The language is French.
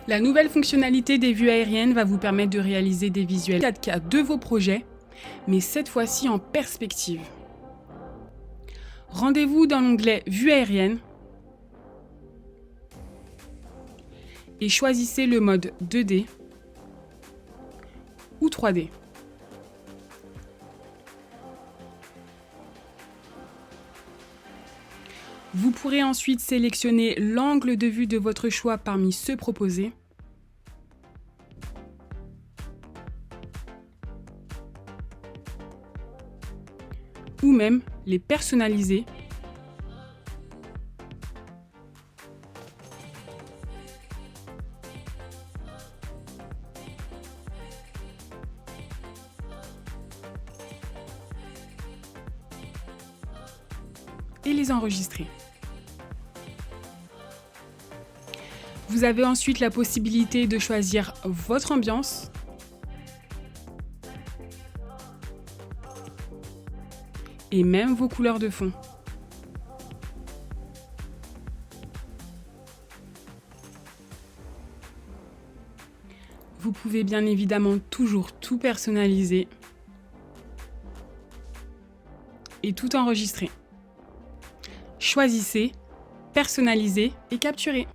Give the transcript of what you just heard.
La nouvelle fonctionnalité des vues aériennes va vous permettre de réaliser des visuels 4K de vos projets, mais cette fois-ci en perspective. Rendez-vous dans l'onglet Vues aériennes et choisissez le mode 2D ou 3D. Vous pourrez ensuite sélectionner l'angle de vue de votre choix parmi ceux proposés. Ou même les personnaliser et les enregistrer. Vous avez ensuite la possibilité de choisir votre ambiance et même vos couleurs de fond. Vous pouvez bien évidemment toujours tout personnaliser et tout enregistrer. Choisissez, personnalisez et capturez.